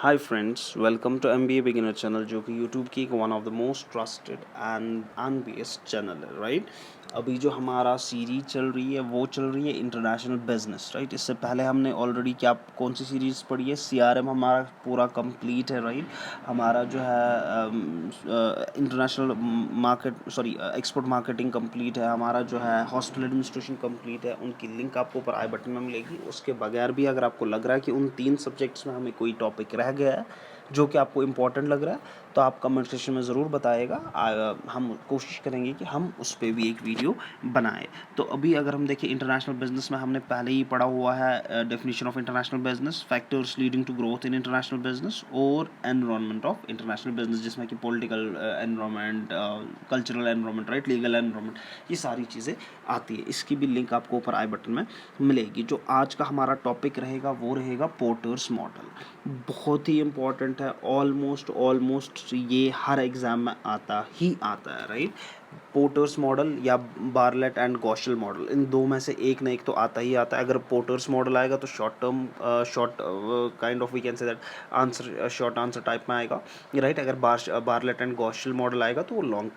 Hi friends, welcome to MBA beginner channel, जो कि YouTube की एक one of the most trusted and unbiased channel है, right. अभी जो हमारा सीरीज चल रही है वो चल रही है इंटरनेशनल बिजनेस, राइट। इससे पहले हमने ऑलरेडी क्या कौन सी सीरीज़ पढ़ी है, CRM हमारा पूरा कंप्लीट है, राइट। हमारा जो है international market export marketing complete है, हमारा जो है हॉस्पिटल एडमिनिस्ट्रेशन कंप्लीट है। उनकी लिंक आपको ऊपर आई बटन में मिलेगी। उसके बगैर भी अगर आपको लग रहा है कि उन 3 सब्जेक्ट्स में हमें कोई टॉपिक रह गया है जो कि आपको इम्पोर्टेंट लग रहा है, तो आप कमेंट सेक्शन में ज़रूर बताइएगा। हम कोशिश करेंगे कि हम उस पर भी एक वीडियो बनाएं। तो अभी अगर हम देखें इंटरनेशनल बिजनेस में, हमने पहले ही पढ़ा हुआ है definition of international business, factors leading to growth in international business और एनवायरनमेंट ऑफ इंटरनेशनल बिजनेस, जिसमें कि political environment, cultural environment, right, legal environment, ये सारी चीज़ें आती है। इसकी भी लिंक आपको ऊपर आई बटन में मिलेगी। जो आज का हमारा टॉपिक रहेगा वो रहेगा पोर्टर्स मॉडल। बहुत ही इंपॉर्टेंट है, ऑलमोस्ट ये हर एग्ज़ाम में आता है, राइट। पोर्टर्स मॉडल या बार्लेट एंड गॉशल मॉडल, इन दो में से एक ना एक तो आता ही आता है। अगर पोर्टर्स मॉडल आएगा तो short kind of we can say that answer, short answer type में आएगा, राइट। अगर बार्लेट एंड गॉशल मॉडल आएगा तो वो लॉन्ग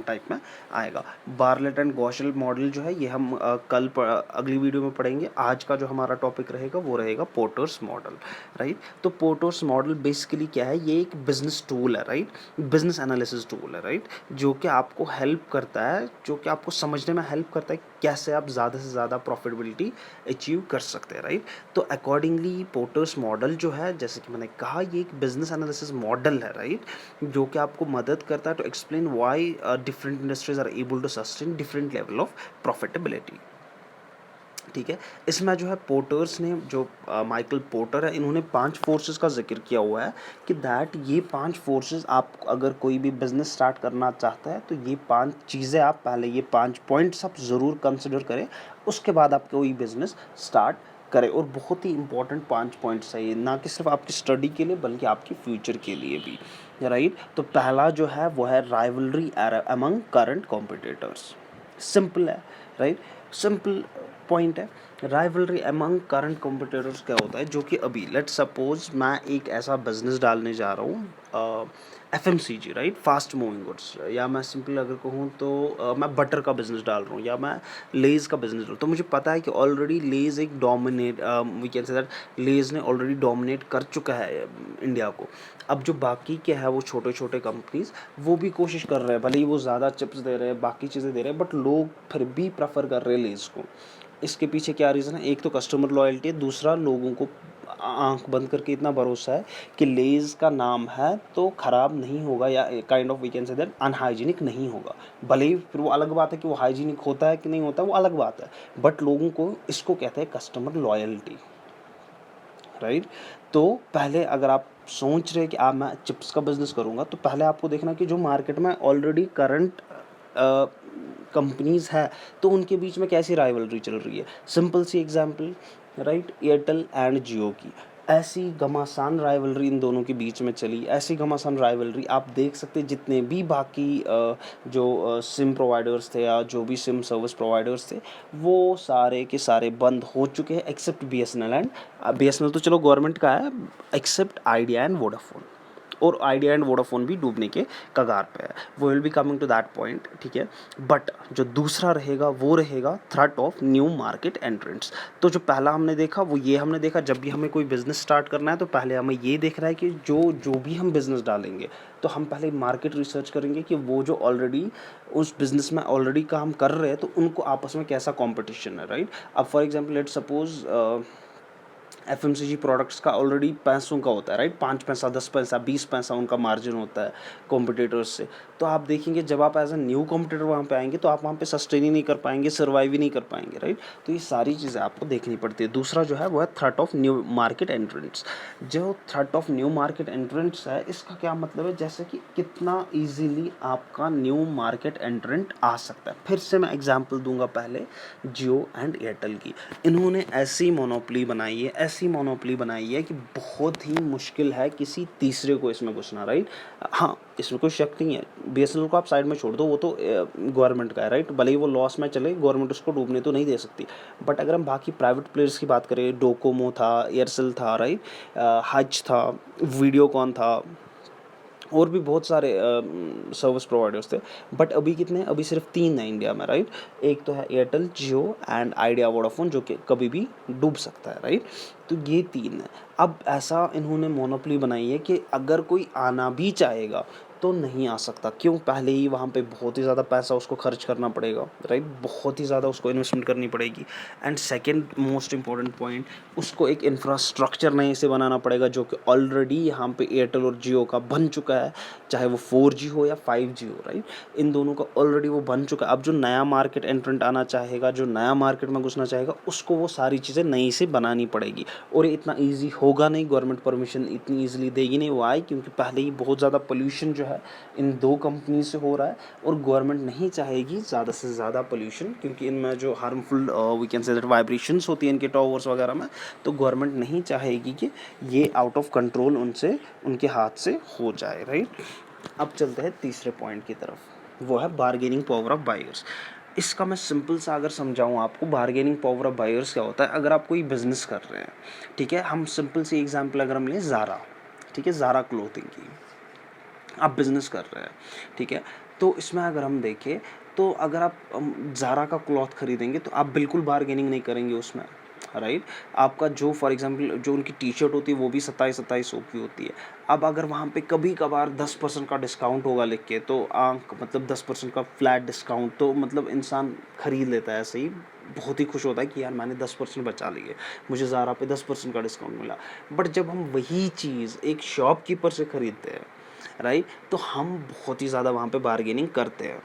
टाइप में आएगा। बार्लेट एंड गॉशल मॉडल जो है ये हम अगली वीडियो में पढ़ेंगे। आज का जो हमारा टॉपिक रहेगा वो रहेगा पोर्टर्स मॉडल, राइट। तो पोर्टर्स मॉडल बेसिकली क्या है, ये एक बिजनेस टूल है, राइट, बिजनेस एनालिसिस टूल है, राइट, जो कि आपको हेल्प करता है, जो कि आपको समझने में हेल्प करता है कैसे आप ज़्यादा से ज़्यादा प्रॉफिटेबिलिटी अचीव कर सकते हैं, राइट। तो अकॉर्डिंगली पोर्टर्स मॉडल जो है, जैसे कि मैंने कहा, ये एक बिजनेस एनालिसिस मॉडल है, राइट, जो कि आपको मदद करता है to explain why different industries are able to sustain different level of profitability. ठीक है। इसमें जो है पोर्टर्स ने, जो माइकल पोर्टर है, इन्होंने 5 फोर्सेस का जिक्र किया हुआ है कि दैट ये 5 फोर्सेस, आप अगर कोई भी बिजनेस स्टार्ट करना चाहता है तो ये 5 चीज़ें आप पहले, ये 5 पॉइंट्स आप ज़रूर कंसिडर करें, उसके बाद आप कोई बिजनेस स्टार्ट करें। और बहुत ही इंपॉर्टेंट 5 पॉइंट्स है ये, ना कि सिर्फ आपकी स्टडी के लिए बल्कि आपके फ्यूचर के लिए भी, राइट। तो पहला जो है वो है rivalry among current competitors. Simple है, राइट, सिंपल पॉइंट है। राइवलरी अमंग करंट कॉम्पिटिटर्स क्या होता है, जो कि अभी लेट सपोज मैं एक ऐसा बिजनेस डालने जा रहा हूँ, FMCG, right, fast moving goods, या मैं सिंपल अगर कहूँ तो मैं बटर का बिजनेस डाल रहा हूँ, या मैं लेज़ का बिजनेस डाल रहा हूँ। तो मुझे पता है कि ऑलरेडी लेज़ एक dominate, we can say that Lay's ने ऑलरेडी डोमिनेट कर चुका है इंडिया को। अब जो बाकी क्या है, वो छोटे छोटे कंपनीज, वो भी कोशिश कर रहे हैं, भले ही वो ज़्यादा चिप्स दे रहे हैं, बाकी चीज़ें दे रहे हैं, बट लोग फिर भी प्रेफर कर रहे हैं लेज़ को। इसके पीछे क्या रीज़न है, एक तो कस्टमर लॉयल्टी है, दूसरा लोगों को आंख बंद करके इतना भरोसा है कि लेज़ का नाम है तो ख़राब नहीं होगा, या kind of we can say that unhygienic नहीं होगा। भले ही फिर वो अलग बात है कि वो हाइजीनिक होता है कि नहीं होता, वो अलग बात है, बट लोगों को इसको कहते हैं कस्टमर लॉयल्टी, राइट। तो पहले अगर आप सोच रहे कि आप, मैं चिप्स का बिजनेस करूँगा, तो पहले आपको देखना कि जो मार्केट में ऑलरेडी करंट कंपनीज है तो उनके बीच में कैसी राइवलरी चल रही है। सिंपल सी example, right, Airtel and Jio की ऐसी घमासान राइवलरी इन दोनों के बीच में चली, ऐसी घमासान राइवलरी आप देख सकते, जितने भी बाकी जो सिम प्रोवाइडर्स थे या जो भी सिम सर्विस प्रोवाइडर्स थे, वो सारे के सारे बंद हो चुके हैं एक्सेप्ट BSNL एंड BSNL तो चलो गवर्नमेंट का है, एक्सेप्ट आइडिया एंड वोडाफोन। और आइडिया एंड वोडाफोन भी डूबने के कगार पे है, वो will be coming to that point, ठीक है। बट जो दूसरा रहेगा वो रहेगा threat of new market entrants. तो जो पहला हमने देखा वो ये हमने देखा, जब भी हमें कोई बिजनेस स्टार्ट करना है तो पहले हमें ये देखना है कि जो भी हम बिजनेस डालेंगे, तो हम पहले मार्केट रिसर्च करेंगे कि वो जो ऑलरेडी उस बिजनेस में ऑलरेडी काम कर रहे हैं तो उनको आपस में कैसा कॉम्पिटिशन है, राइट। अब for example let suppose FMCG products का ऑलरेडी पैसों का होता है, राइट, 5 पैसा 10 पैसा 20 पैसा उनका मार्जिन होता है कॉम्पिटिटर्स से। तो आप देखेंगे जब आप एज ए न्यू कॉम्पिटिटर वहाँ पे आएंगे तो आप वहाँ पे सस्टेन ही नहीं कर पाएंगे, सर्वाइव ही नहीं कर पाएंगे, राइट। तो ये सारी चीज़ें आपको देखनी पड़ती है। दूसरा जो है वो है threat of new market entrants. जो threat of new market entrants है, इसका क्या मतलब है, जैसे कि कितना ईजिली आपका न्यू मार्केट एंट्रेंट आ सकता है। फिर से मैं एग्जाम्पल दूंगा, पहले जियो एंड एयरटेल की। इन्होंने ऐसी मोनोपोली बनाई है, ऐसी ऐसी मोनोपोली बनाई है कि बहुत ही मुश्किल है किसी तीसरे को इसमें घुसना, राइट। हाँ, इसमें कोई शक नहीं है, बीएसएनएल को आप साइड में छोड़ दो, वो तो गवर्नमेंट का है, राइट। भले ही वो लॉस में चले, गवर्नमेंट उसको डूबने तो नहीं दे सकती। बट अगर हम बाकी प्राइवेट प्लेयर्स की बात करें, डोकोमो था, एयरसेल था, राइट, हज था, वीडियोकॉन था, और भी बहुत सारे सर्विस प्रोवाइडर्स थे। बट अभी कितने हैं? अभी सिर्फ 3 हैं इंडिया में, राइट। एक तो है Airtel, Jio and idea Vodafone, जो कि कभी भी डूब सकता है, राइट। तो ये 3 है। अब ऐसा इन्होंने मोनोपोली बनाई है कि अगर कोई आना भी चाहेगा तो नहीं आ सकता। क्यों? पहले ही वहाँ पे बहुत ही ज़्यादा पैसा उसको खर्च करना पड़ेगा, राइट। बहुत ही ज़्यादा उसको इन्वेस्टमेंट करनी पड़ेगी। And second most important point, उसको एक इंफ्रास्ट्रक्चर नए से बनाना पड़ेगा, जो कि ऑलरेडी यहाँ पे एयरटेल और जियो का बन चुका है, चाहे वो 4G हो या 5G हो, राइट। इन दोनों का ऑलरेडी वो बन चुका है। अब जो नया मार्केट एंट्रेंट आना चाहेगा, जो नया मार्केट में घुसना चाहेगा, उसको वो सारी चीज़ें नई से बनानी पड़ेगी। और ये इतना ईजी होगा नहीं, गवर्नमेंट परमिशन इतनी ईजिली देगी नहीं। वो आए क्योंकि पहले ही बहुत ज़्यादा पोल्यूशन जो है इन 2 कंपनी से हो रहा है, और गवर्नमेंट नहीं चाहेगी ज़्यादा से ज़्यादा पोल्यूशन, क्योंकि इनमें जो harmful we can say that vibrations होती है इनके टॉवर्स वगैरह में, तो गवर्नमेंट नहीं चाहेगी कि ये आउट ऑफ कंट्रोल उनसे, उनके हाथ से हो जाए, राइट। अब चलते हैं तीसरे पॉइंट की तरफ, वो है बार्गेनिंग पावर ऑफ बायर्स। इसका मैं सिंपल सा अगर समझाऊँ आपको, बार्गेनिंग पावर ऑफ बायर्स क्या होता है। अगर आप कोई बिजनेस कर रहे हैं, ठीक है, हम सिंपल सी एग्जांपल अगर हम लें ज़ारा, ठीक है, ज़ारा क्लोथिंग की आप बिज़नेस कर रहे हैं, ठीक है। तो इसमें अगर हम देखें, तो अगर आप ज़ारा का क्लॉथ खरीदेंगे तो आप बिल्कुल बार्गेनिंग नहीं करेंगे उसमें, राइट। आपका जो फॉर एग्जांपल जो उनकी टी शर्ट होती है वो भी 27-27 की होती है। अब अगर वहाँ पे कभी कभार 10% का डिस्काउंट होगा लिख के, तो मतलब 10% का फ्लैट डिस्काउंट, तो मतलब इंसान खरीद लेता है ऐसे ही, बहुत ही खुश होता है कि यार मैंने 10% बचा लिए, मुझे ज़ारा पे 10% का डिस्काउंट मिला। बट जब हम वही चीज़ एक शॉपकीपर से ख़रीदते हैं, राइट, तो हम बहुत ही ज़्यादा वहाँ पे बार्गेनिंग करते हैं।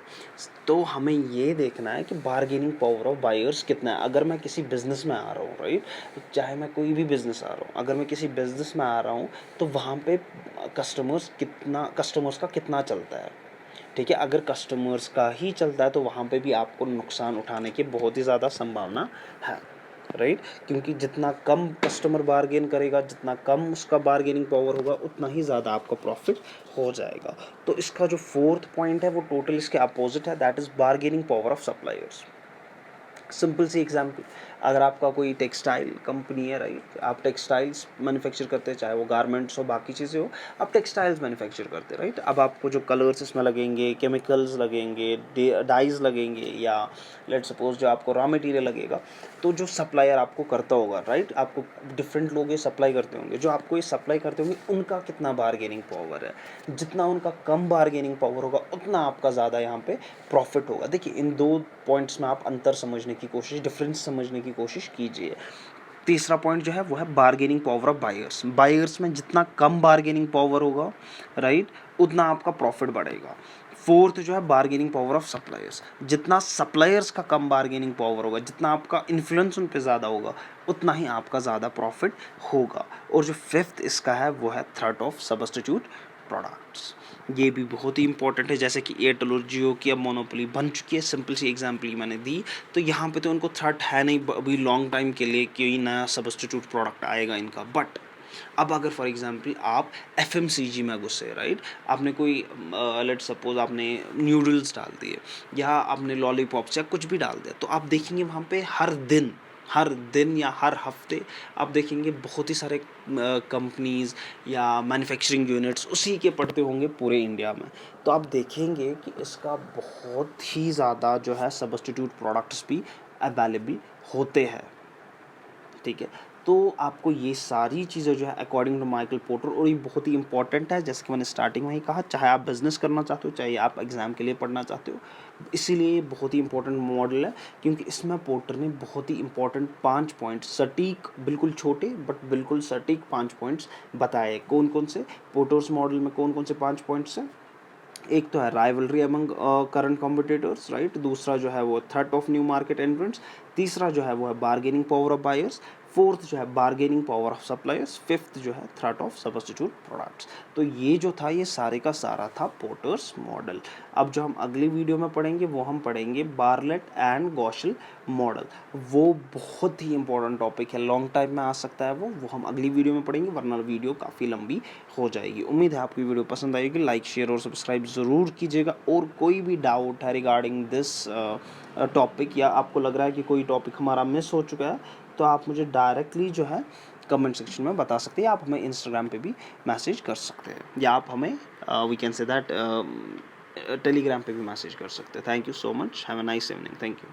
तो हमें ये देखना है कि बार्गेनिंग पावर ऑफ बायर्स कितना है। अगर मैं किसी बिज़नेस में आ रहा हूँ, राइट, चाहे मैं कोई भी बिज़नेस आ रहा हूँ, अगर मैं किसी बिज़नेस में आ रहा हूँ, तो वहाँ पे कस्टमर्स का कितना चलता है, ठीक है। अगर कस्टमर्स का ही चलता है तो वहाँ पे भी आपको नुकसान उठाने की बहुत ही ज़्यादा संभावना है, राइट। क्योंकि जितना कम कस्टमर बार्गेन करेगा, जितना कम उसका बार्गेनिंग पावर होगा, उतना ही ज़्यादा आपका प्रॉफिट हो जाएगा। तो इसका जो 4th पॉइंट है वो टोटल इसके अपोजिट है, that is bargaining power of suppliers. Simple सी एग्जांपल, अगर आपका कोई टेक्सटाइल कंपनी है, राइट, आप टेक्सटाइल्स मैन्युफैक्चर करते हैं, चाहे वो गारमेंट्स हो, बाकी चीज़ें हो, आप टेक्सटाइल्स मैन्युफैक्चर करते हैं, राइट। अब आपको जो कलर्स इसमें लगेंगे, केमिकल्स लगेंगे, डाइज लगेंगे, या लेट सपोज जो आपको रॉ मटेरियल लगेगा, तो जो सप्लायर आपको करता होगा, राइट, आपको डिफरेंट लोग ये सप्लाई करते होंगे, जो आपको ये सप्लाई करते होंगे, उनका कितना बार्गेनिंग पावर है। जितना उनका कम बार्गेनिंग पावर होगा, उतना आपका ज़्यादा यहाँ पे प्रॉफिट होगा। देखिए, इन 2 पॉइंट्स में आप अंतर समझने की कोशिश, डिफरेंस समझने की कोशिश कीजिए। तीसरा पॉइंट जो है वो है bargaining power of buyers. Buyers में जितना कम बार्गेनिंग पावर होगा, राइट, उतना आपका प्रॉफिट बढ़ेगा। 4th जो है बार्गेनिंग पावर ऑफ सप्लायर्स। जितना सप्लायर्स का कम बार्गेनिंग पावर होगा, जितना आपका इन्फ्लुएंस उन पे ज़्यादा होगा, उतना ही आपका ज़्यादा प्रॉफिट होगा। और जो 5th इसका है वो है थ्रेट ऑफ सब्स्टिट्यूट प्रोडक्ट्स। ये भी बहुत ही इंपॉर्टेंट है। जैसे कि एयरटेल और जियो की अब मोनोपोली बन चुकी है, सिंपल सी एग्जांपल ही मैंने दी, तो यहाँ पे तो उनको थ्रेट है नहीं अभी लॉन्ग टाइम के लिए कि नया सब्स्टिट्यूट प्रोडक्ट आएगा इनका। बट अब अगर फॉर एग्जांपल आप FMCG में घुसे, राइट, आपने कोई लेट सपोज आपने न्यूडल्स डाल दिए, या आपने लॉलीपॉप्स या कुछ भी डाल दिया, तो आप देखेंगे वहाँ पे हर दिन या हर हफ्ते आप देखेंगे बहुत ही सारे कंपनीज़ या मैन्युफैक्चरिंग यूनिट्स उसी के पड़ते होंगे पूरे इंडिया में। तो आप देखेंगे कि इसका बहुत ही ज़्यादा जो है सब्स्टिट्यूट प्रोडक्ट्स भी अवेलेबल होते हैं, ठीक है। तो आपको ये सारी चीज़ें जो है अकॉर्डिंग टू माइकल पोर्टर, और ये बहुत ही इंपॉर्टेंट है, जैसे कि मैंने स्टार्टिंग में ही कहा, चाहे आप बिज़नेस करना चाहते हो, चाहे आप एग्ज़ाम के लिए पढ़ना चाहते हो, इसीलिए ये बहुत ही इंपॉर्टेंट मॉडल है। क्योंकि इसमें पोर्टर ने बहुत ही इंपॉर्टेंट 5 पॉइंट्स सटीक, बिल्कुल छोटे बट बिल्कुल सटीक 5 पॉइंट्स बताए। कौन कौन से पोर्टर्स मॉडल में कौन कौन से 5 पॉइंट्स हैं? एक तो है rivalry among current competitors, right, दूसरा जो है वो threat of new market entrants, तीसरा जो है वो है bargaining power of buyers, fourth जो है bargaining power of suppliers, fifth जो है थ्रेट ऑफ सब्स्टिट्यूट प्रोडक्ट्स। तो ये जो था ये सारे का सारा था पोर्टर्स मॉडल। अब जो हम अगली वीडियो में पढ़ेंगे वो हम पढ़ेंगे बार्लेट एंड गॉशल मॉडल। वो बहुत ही इंपॉर्टेंट टॉपिक है, लॉन्ग टाइम में आ सकता है वो हम अगली वीडियो में पढ़ेंगे, वरना वीडियो काफ़ी लंबी हो जाएगी। उम्मीद है आपकी वीडियो पसंद आएगी। लाइक शेयर और सब्सक्राइब ज़रूर कीजिएगा। और कोई भी डाउट है रिगार्डिंग दिस टॉपिक, या आपको लग रहा है कि कोई टॉपिक हमारा मिस हो चुका है, तो आप मुझे डायरेक्टली जो है कमेंट सेक्शन में बता सकते हैं। आप हमें इंस्टाग्राम पे भी मैसेज कर सकते हैं, या आप हमें we can say that Telegram पे भी मैसेज कर सकते हैं। Thank you so much, have a nice evening, thank you.